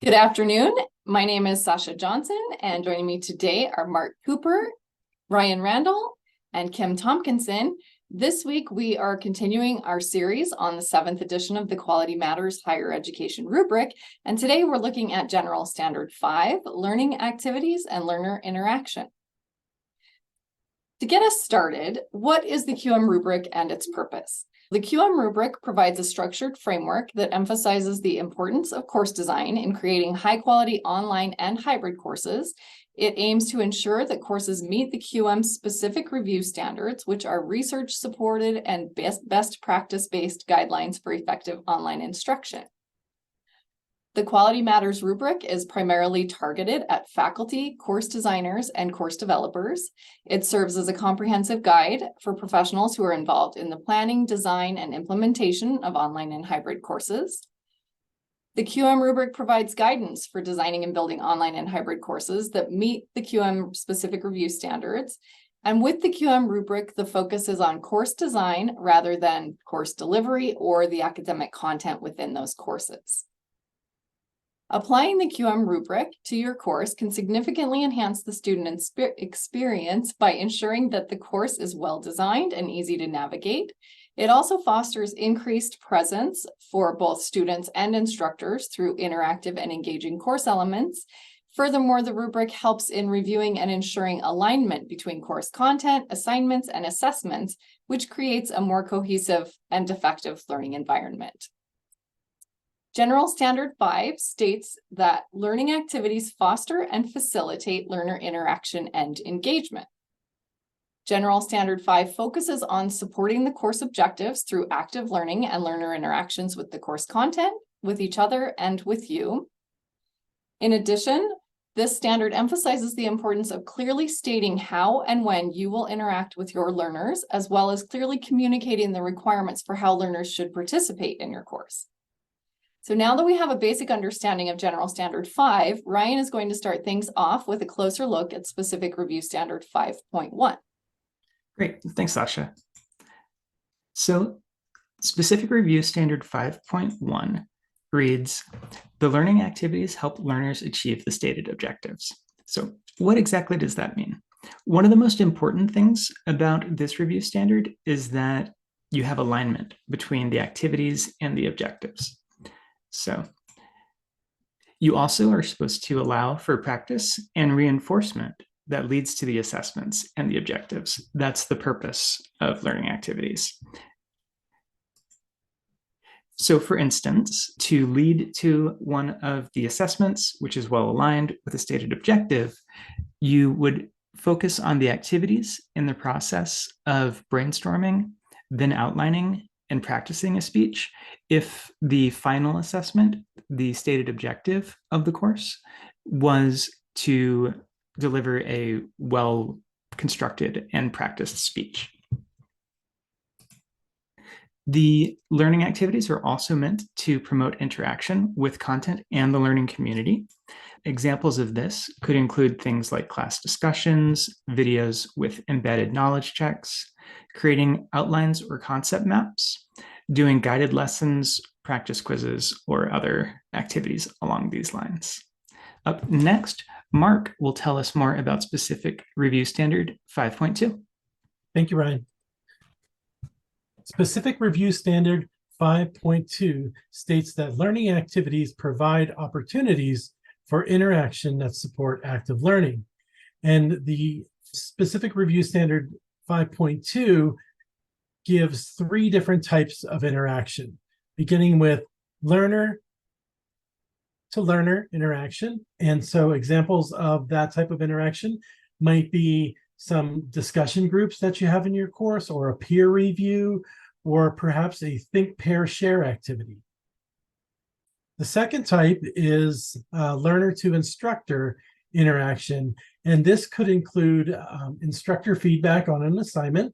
Good afternoon. My name is Sasha Johnson, and joining me today are Mark Cooper, Ryan Randall, and Kim Tompkinson. This week, we are continuing our series on the 7th edition of the Quality Matters Higher Education rubric. And today we're looking at General Standard 5, Learning Activities and Learner Interaction. To get us started, what is the QM rubric and its purpose? The QM rubric provides a structured framework that emphasizes the importance of course design in creating high-quality online and hybrid courses. It aims to ensure that courses meet the QM specific review standards, which are research-supported and best practice-based guidelines for effective online instruction. The Quality Matters rubric is primarily targeted at faculty, course designers, and course developers. It serves as a comprehensive guide for professionals who are involved in the planning, design, and implementation of online and hybrid courses. The QM rubric provides guidance for designing and building online and hybrid courses that meet the QM specific review standards. And with the QM rubric, the focus is on course design rather than course delivery or the academic content within those courses. Applying the QM rubric to your course can significantly enhance the student experience by ensuring that the course is well designed and easy to navigate. It also fosters increased presence for both students and instructors through interactive and engaging course elements. Furthermore, the rubric helps in reviewing and ensuring alignment between course content, assignments, and assessments, which creates a more cohesive and effective learning environment. General Standard 5 states that learning activities foster and facilitate learner interaction and engagement. General Standard 5 focuses on supporting the course objectives through active learning and learner interactions with the course content, with each other, and with you. In addition, this standard emphasizes the importance of clearly stating how and when you will interact with your learners, as well as clearly communicating the requirements for how learners should participate in your course. So now that we have a basic understanding of General Standard 5, Ryan is going to start things off with a closer look at Specific Review Standard 5.1. Great, thanks, Sasha. So Specific Review Standard 5.1 reads, the learning activities help learners achieve the stated objectives. So what exactly does that mean? One of the most important things about this review standard is that you have alignment between the activities and the objectives. So you also are supposed to allow for practice and reinforcement that leads to the assessments and the objectives. That's the purpose of learning activities. So for instance, to lead to one of the assessments, which is well aligned with a stated objective, you would focus on the activities in the process of brainstorming, then outlining and practicing a speech. If the final assessment, the stated objective of the course, was to deliver a well-constructed and practiced speech. The learning activities are also meant to promote interaction with content and the learning community. Examples of this could include things like class discussions, videos with embedded knowledge checks, creating outlines or concept maps, doing guided lessons, practice quizzes, or other activities along these lines. Up next, Mark will tell us more about Specific Review Standard 5.2. Thank you, Ryan. Specific Review Standard 5.2 states that learning activities provide opportunities for interaction that support active learning. And the Specific Review Standard 5.2 gives 3 different types of interaction, beginning with learner to learner interaction. And so examples of that type of interaction might be some discussion groups that you have in your course, or a peer review, or perhaps a think, pair, share activity. The second type is learner to instructor interaction, and this could include instructor feedback on an assignment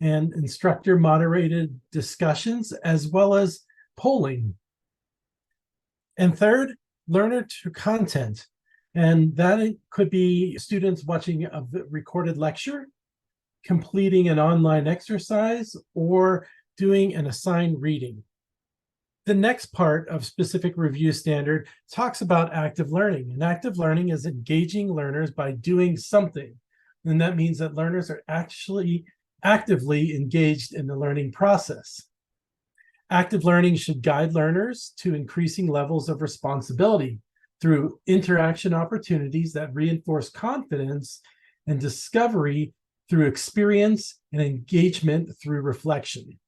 and instructor moderated discussions, as well as polling. And third, learner to content, and that could be students watching a recorded lecture, completing an online exercise, or doing an assigned reading. The next part of specific review standard talks about active learning. And active learning is engaging learners by doing something. And that means that learners are actually actively engaged in the learning process. Active learning should guide learners to increasing levels of responsibility through interaction opportunities that reinforce confidence and discovery through experience and engagement through reflection.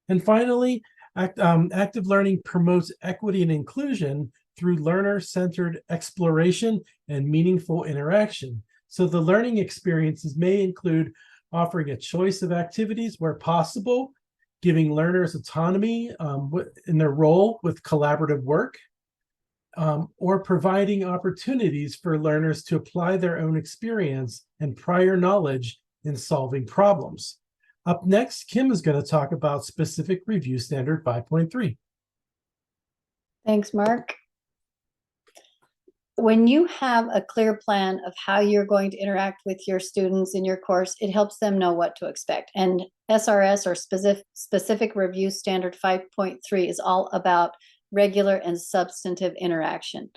And finally, active learning promotes equity and inclusion through learner-centered exploration and meaningful interaction. So the learning experiences may include offering a choice of activities where possible, giving learners autonomy in their role with collaborative work, or providing opportunities for learners to apply their own experience and prior knowledge in solving problems. Up next, Kim is going to talk about specific review standard 5.3. Thanks, Mark. When you have a clear plan of how you're going to interact with your students in your course, it helps them know what to expect. And SRS, or specific review standard 5.3, is all about regular and substantive interaction.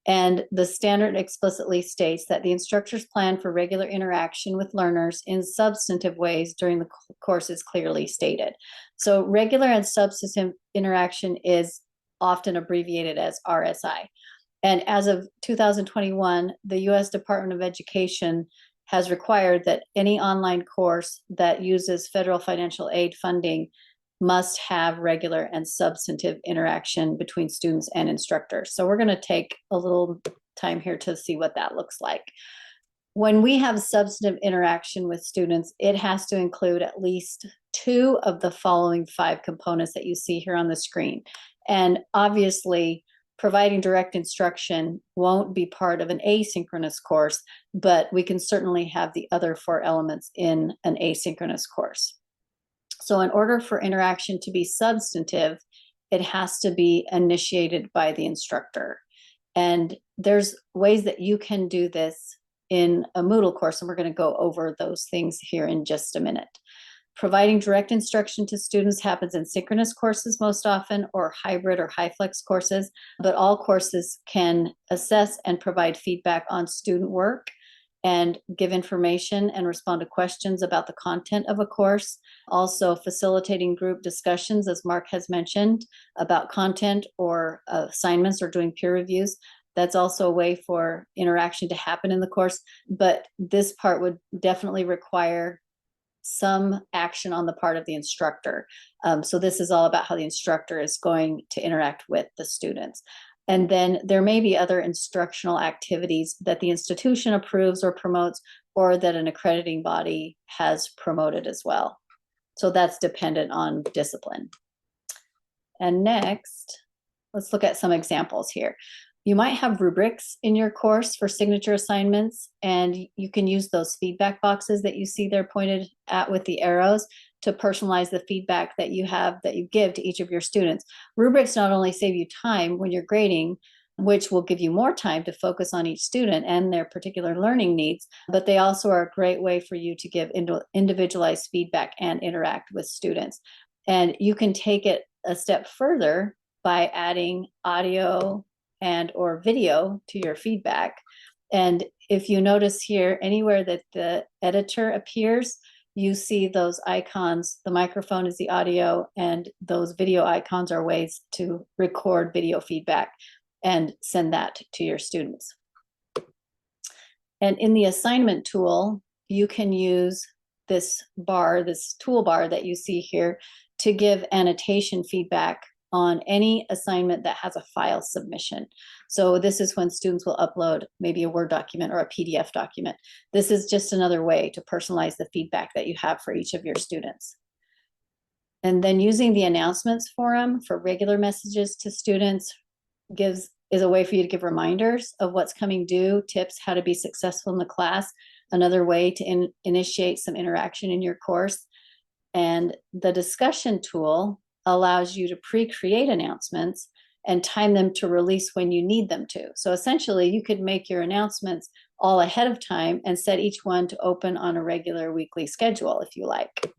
And the standard explicitly states that the instructor's plan for regular interaction with learners in substantive ways during the course is clearly stated. So regular and substantive interaction is often abbreviated as RSI. And as of 2021, the U.S. Department of Education has required that any online course that uses federal financial aid funding must have regular and substantive interaction between students and instructors. So we're going to take a little time here to see what that looks like. When we have substantive interaction with students, it has to include at least 2 of the following 5 components that you see here on the screen. And obviously, providing direct instruction won't be part of an asynchronous course, but we can certainly have the other 4 elements in an asynchronous course. So in order for interaction to be substantive, it has to be initiated by the instructor. And there's ways that you can do this in a Moodle course, and we're going to go over those things here in just a minute. Providing direct instruction to students happens in synchronous courses most often, or hybrid or HyFlex courses, but all courses can assess and provide feedback on student work and give information and respond to questions about the content of a course. Also facilitating group discussions, as Mark has mentioned, about content or assignments or doing peer reviews. That's also a way for interaction to happen in the course, but this part would definitely require some action on the part of the instructor. So this is all about how the instructor is going to interact with the students. And then there may be other instructional activities that the institution approves or promotes, or that an accrediting body has promoted as well. So that's dependent on discipline. And next, let's look at some examples here. You might have rubrics in your course for signature assignments, and you can use those feedback boxes that you see there pointed at with the arrows to personalize the feedback that you have, that you give to each of your students. Rubrics not only save you time when you're grading, which will give you more time to focus on each student and their particular learning needs, but they also are a great way for you to give individualized feedback and interact with students. And you can take it a step further by adding audio and or video to your feedback. And if you notice here, anywhere that the editor appears, you see those icons. The microphone is the audio, and those video icons are ways to record video feedback and send that to your students. And in the assignment tool, you can use this bar, this toolbar that you see here, to give annotation feedback on any assignment that has a file submission. So this is when students will upload maybe a Word document or a PDF document. This is just another way to personalize the feedback that you have for each of your students. And then using the announcements forum for regular messages to students is a way for you to give reminders of what's coming due, tips how to be successful in the class, another way to initiate some interaction in your course. And the discussion tool allows you to pre-create announcements and time them to release when you need them to. So essentially, you could make your announcements all ahead of time and set each one to open on a regular weekly schedule if you like.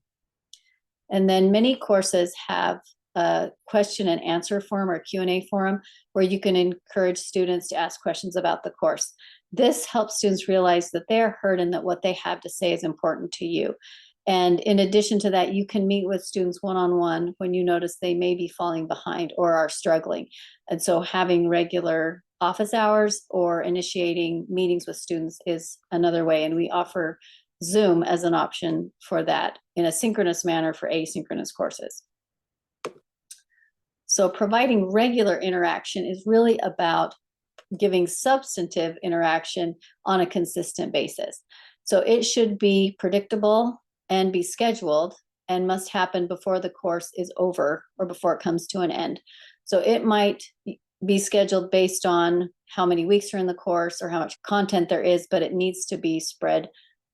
And then many courses have a question and answer forum or Q&A forum where you can encourage students to ask questions about the course. This helps students realize that they are heard and that what they have to say is important to you. And in addition to that, you can meet with students one-on-one when you notice they may be falling behind or are struggling. And so having regular office hours or initiating meetings with students is another way. And we offer Zoom as an option for that in a synchronous manner for asynchronous courses. So providing regular interaction is really about giving substantive interaction on a consistent basis. So it should be predictable and be scheduled and must happen before the course is over or before it comes to an end. So it might be scheduled based on how many weeks are in the course or how much content there is, but it needs to be spread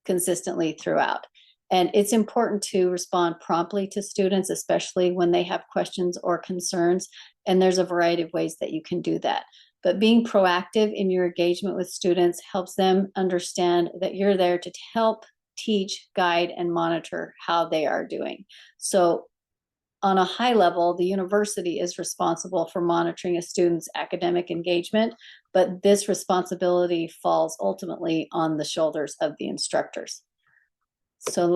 consistently throughout. And it's important to respond promptly to students, especially when they have questions or concerns. And there's a variety of ways that you can do that. But being proactive in your engagement with students helps them understand that you're there to help teach, guide, and monitor how they are doing. So on a high level, the university is responsible for monitoring a student's academic engagement, but this responsibility falls ultimately on the shoulders of the instructors. So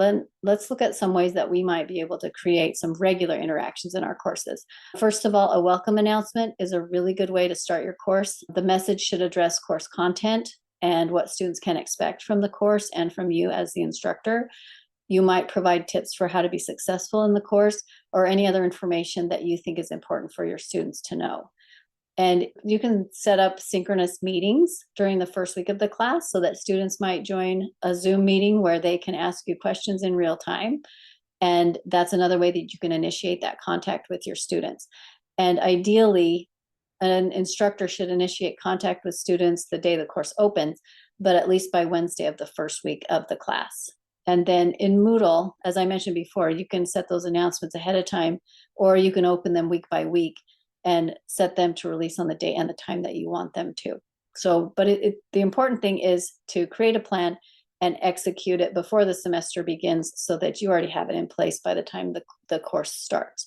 let's look at some ways that we might be able to create some regular interactions in our courses. First of all, a welcome announcement is a really good way to start your course. The message should address course content and what students can expect from the course and from you as the instructor. You might provide tips for how to be successful in the course or any other information that you think is important for your students to know. And you can set up synchronous meetings during the first week of the class so that students might join a Zoom meeting where they can ask you questions in real time. And that's another way that you can initiate that contact with your students. And ideally, an instructor should initiate contact with students the day the course opens, but at least by Wednesday of the first week of the class. And then in Moodle, as I mentioned before, you can set those announcements ahead of time, or you can open them week by week and set them to release on the day and the time that you want them to. So, but the important thing is to create a plan and execute it before the semester begins so that you already have it in place by the time the course starts.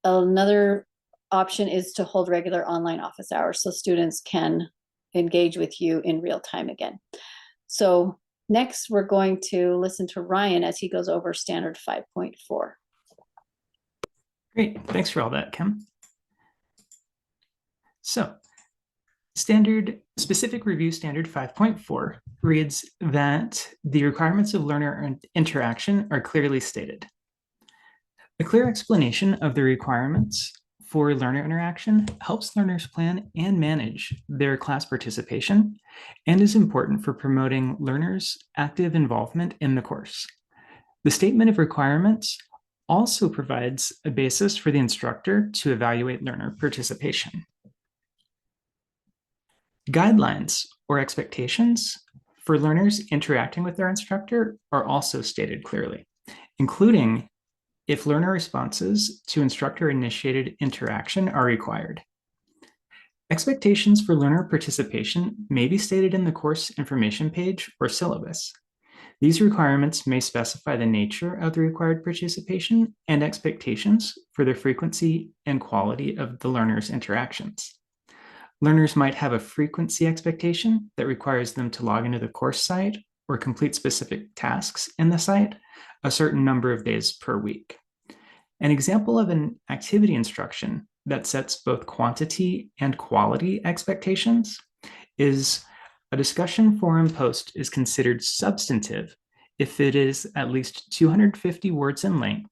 Another option is to hold regular online office hours so students can engage with you in real time again. So next, we're going to listen to Ryan as he goes over standard 5.4. Great, thanks for all that, Kim. So, specific review standard 5.4 reads that the requirements of learner interaction are clearly stated. A clear explanation of the requirements for learner interaction helps learners plan and manage their class participation and is important for promoting learners' active involvement in the course. The statement of requirements also provides a basis for the instructor to evaluate learner participation. Guidelines or expectations for learners interacting with their instructor are also stated clearly, including if learner responses to instructor-initiated interaction are required. Expectations for learner participation may be stated in the course information page or syllabus. These requirements may specify the nature of the required participation and expectations for the frequency and quality of the learner's interactions. Learners might have a frequency expectation that requires them to log into the course site or complete specific tasks in the site a certain number of days per week. An example of an activity instruction that sets both quantity and quality expectations is a discussion forum post is considered substantive if it is at least 250 words in length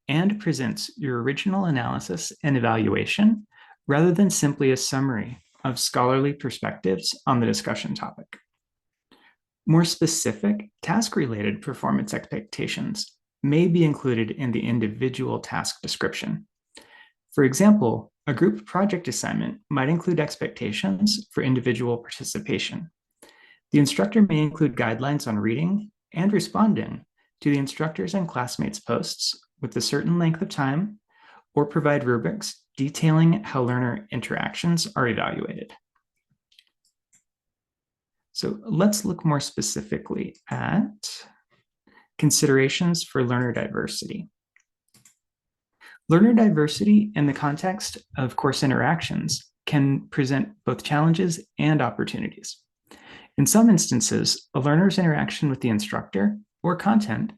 and presents your original analysis and evaluation rather than simply a summary of scholarly perspectives on the discussion topic. More specific task-related performance expectations may be included in the individual task description. For example, a group project assignment might include expectations for individual participation. The instructor may include guidelines on reading and responding to the instructors and classmates' posts with a certain length of time, or provide rubrics detailing how learner interactions are evaluated. So let's look more specifically at considerations for learner diversity. Learner diversity in the context of course interactions can present both challenges and opportunities. In some instances, a learner's interaction with the instructor or content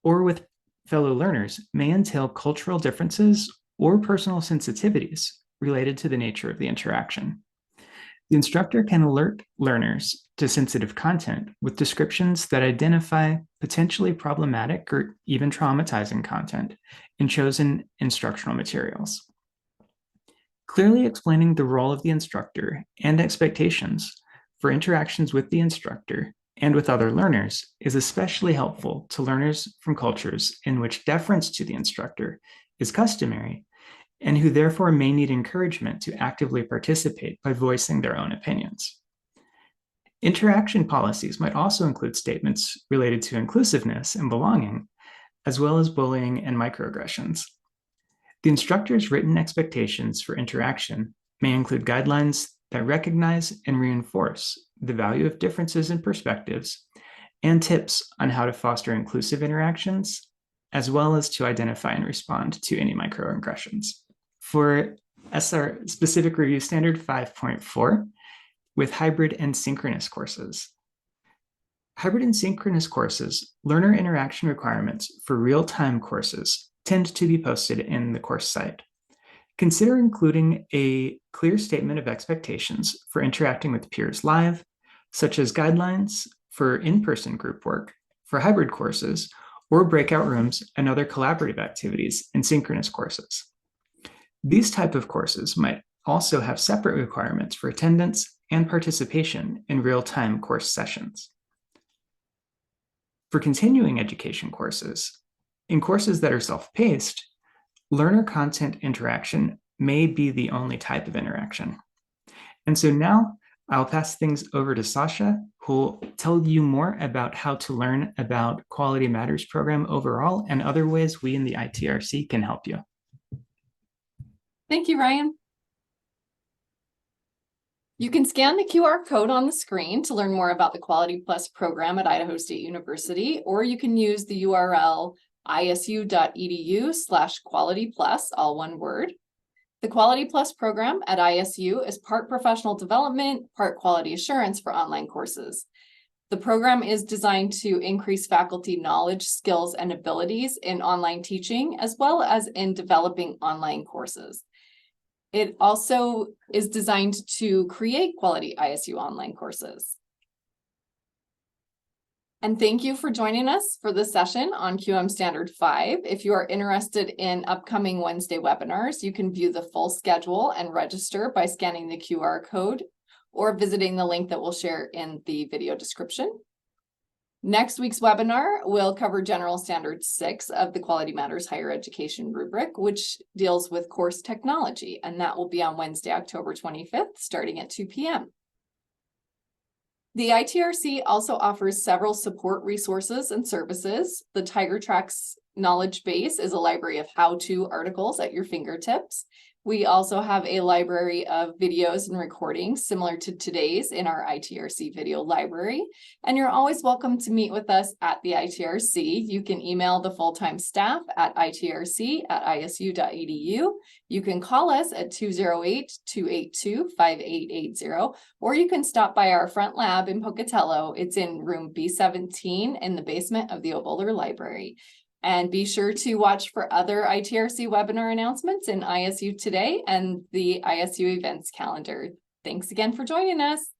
or with fellow learners may entail cultural differences or personal sensitivities related to the nature of the interaction. The instructor can alert learners to sensitive content with descriptions that identify potentially problematic or even traumatizing content in chosen instructional materials. Clearly explaining the role of the instructor and expectations for interactions with the instructor and with other learners is especially helpful to learners from cultures in which deference to the instructor is customary and who therefore may need encouragement to actively participate by voicing their own opinions. Interaction policies might also include statements related to inclusiveness and belonging, as well as bullying and microaggressions. The instructor's written expectations for interaction may include guidelines that recognize and reinforce the value of differences in perspectives and tips on how to foster inclusive interactions, as well as to identify and respond to any microaggressions. For SR Specific Review Standard 5.4, with hybrid and synchronous courses. Hybrid and synchronous courses, learner interaction requirements for real-time courses tend to be posted in the course site. Consider including a clear statement of expectations for interacting with peers live, such as guidelines for in-person group work, for hybrid courses, or breakout rooms and other collaborative activities in synchronous courses. These type of courses might also have separate requirements for attendance and participation in real-time course sessions. For continuing education courses, in courses that are self-paced, learner content interaction may be the only type of interaction. And so now I'll pass things over to Sasha, who will tell you more about how to learn about Quality Matters program overall and other ways we in the ITRC can help you. Thank you, Ryan. You can scan the QR code on the screen to learn more about the Quality Plus program at Idaho State University, or you can use the URL isu.edu/qualityplus, all one word. The Quality Plus program at ISU is part professional development, part quality assurance for online courses. The program is designed to increase faculty knowledge, skills, and abilities in online teaching, as well as in developing online courses. It also is designed to create quality ISU online courses. And thank you for joining us for this session on QM Standard 5. If you are interested in upcoming Wednesday webinars, you can view the full schedule and register by scanning the QR code or visiting the link that we'll share in the video description. Next week's webinar will cover General Standard 6 of the Quality Matters Higher Education rubric, which deals with course technology, and that will be on Wednesday, October 25th, starting at 2 p.m. The ITRC also offers several support resources and services. The Tiger Tracks knowledge base is a library of how-to articles at your fingertips. We also have a library of videos and recordings similar to today's in our ITRC video library. And you're always welcome to meet with us at the ITRC. You can email the full-time staff at itrc@isu.edu. You can call us at 208-282-5880, or you can stop by our front lab in Pocatello. It's in room B17 in the basement of the Oboler Library. And be sure to watch for other ITRC webinar announcements in ISU Today and the ISU events calendar. Thanks again for joining us.